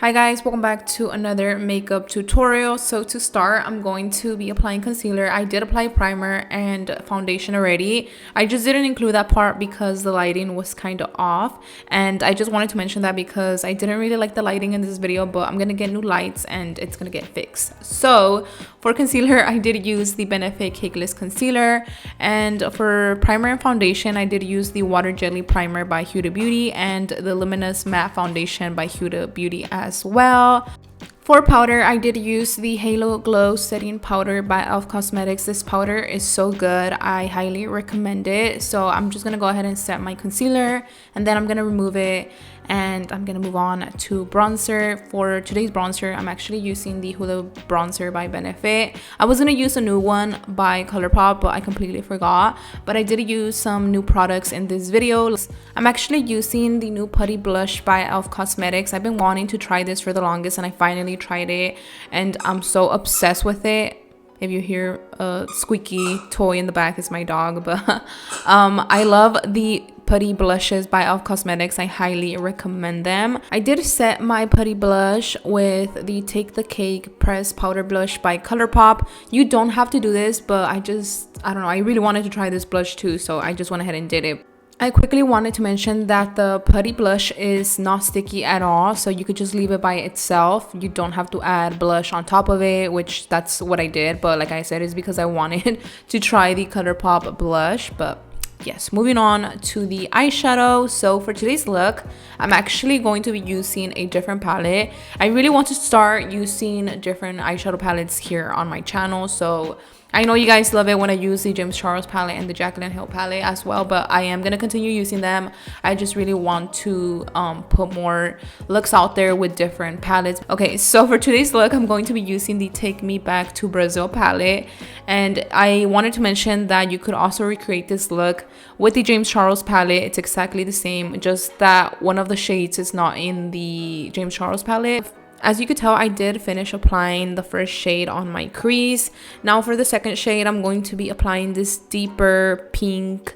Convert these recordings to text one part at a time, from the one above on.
Hi guys, welcome back to another makeup tutorial. So to start, I'm going to be applying concealer. I did apply primer and foundation already. I just didn't include that part because the lighting was kind of off, and I just wanted to mention that because I didn't really like the lighting in this video, but I'm gonna get new lights and it's gonna get fixed. So for concealer, I did use the Benefit Cakeless Concealer, and for primer and foundation, I did use the Water Jelly Primer by Huda Beauty and the Luminous Matte Foundation by Huda Beauty as well. For powder, I did use the Halo Glow Setting Powder by e.l.f. Cosmetics. This powder is so good. I highly recommend it. So I'm just going to go ahead and set my concealer, and then I'm going to remove it, and I'm going to move on to bronzer. For today's bronzer, I'm actually using the Hula Bronzer by Benefit. I was going to use a new one by Colourpop, but I completely forgot. But I did use some new products in this video. I'm actually using the new Putty Blush by e.l.f. Cosmetics. I've been wanting to try this for the longest, and I finally tried it, and I'm so obsessed with it. If you hear a squeaky toy in the back, it's my dog. But I love the putty blushes by e.l.f. Cosmetics. I highly recommend them. I did set my putty blush with the Take the Cake Pressed Powder Blush by Colourpop. You don't have to do this, but I don't know, I really wanted to try this blush too, so I just went ahead and did it. I quickly wanted to mention that the putty blush is not sticky at all, so you could just leave it by itself. You don't have to add blush on top of it, which that's what I did, but like I said, it's because I wanted to try the Colourpop blush. But yes, moving on to the eyeshadow. So for today's look, I'm actually going to be using a different palette. I really want to start using different eyeshadow palettes here on my channel. So I know you guys love it when I use the James Charles palette and the Jaclyn Hill palette as well, but I am going to continue using them. I just really want to put more looks out there with different palettes. Okay, so for today's look, I'm going to be using the Take Me Back to Brazil palette. And I wanted to mention that you could also recreate this look with the James Charles palette. It's exactly the same, just that one of the shades is not in the James Charles palette. As you could tell, I did finish applying the first shade on my crease. Now for the second shade, I'm going to be applying this deeper pink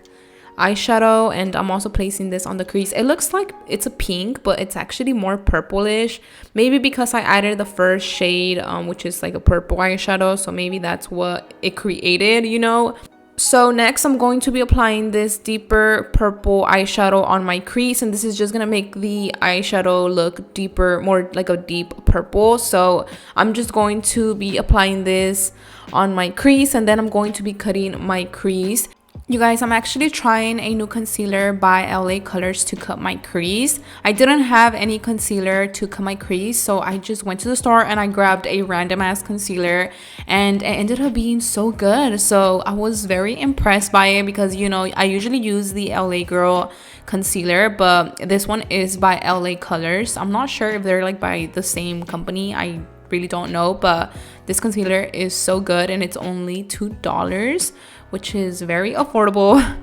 eyeshadow, and I'm also placing this on the crease. It looks like it's a pink, but it's actually more purplish. Maybe because I added the first shade, which is like a purple eyeshadow, so maybe that's what it created, you know? So next, I'm going to be applying this deeper purple eyeshadow on my crease, and this is just gonna make the eyeshadow look deeper, more like a deep purple. So I'm just going to be applying this on my crease, and then I'm going to be cutting my crease. You guys, I'm actually trying a new concealer by LA Colors to cut my crease. I didn't have any concealer to cut my crease, so I just went to the store and I grabbed a random ass concealer, and it ended up being so good. So I was very impressed by it because, you know, I usually use the LA Girl concealer, but this one is by LA Colors. I'm not sure if they're like by the same company. I really don't know, but this concealer is so good, and it's only $2, which is very affordable.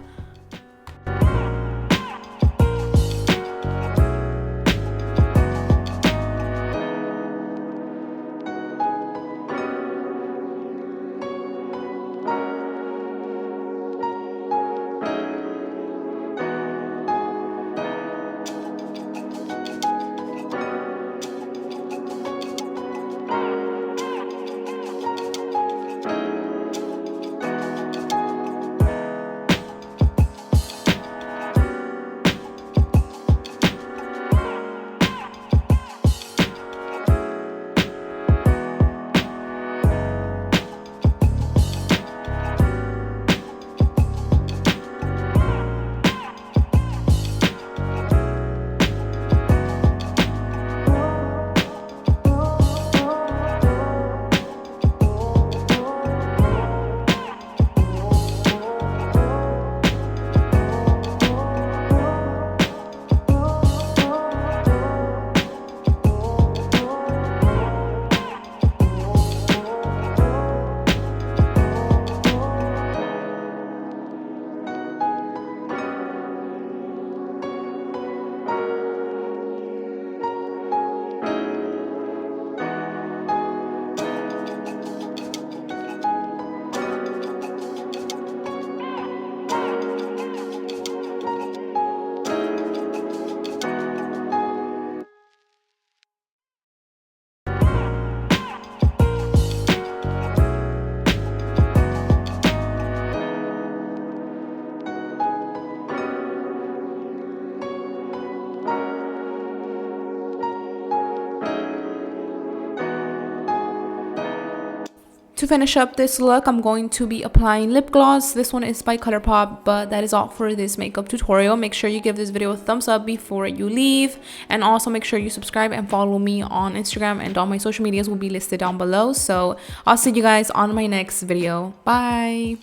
To finish up this look, I'm going to be applying lip gloss. This one is by Colourpop, but that is all for this makeup tutorial. Make sure you give this video a thumbs up before you leave, and also make sure you subscribe and follow me on Instagram, and all my social medias will be listed down below. So I'll see you guys on my next video. Bye.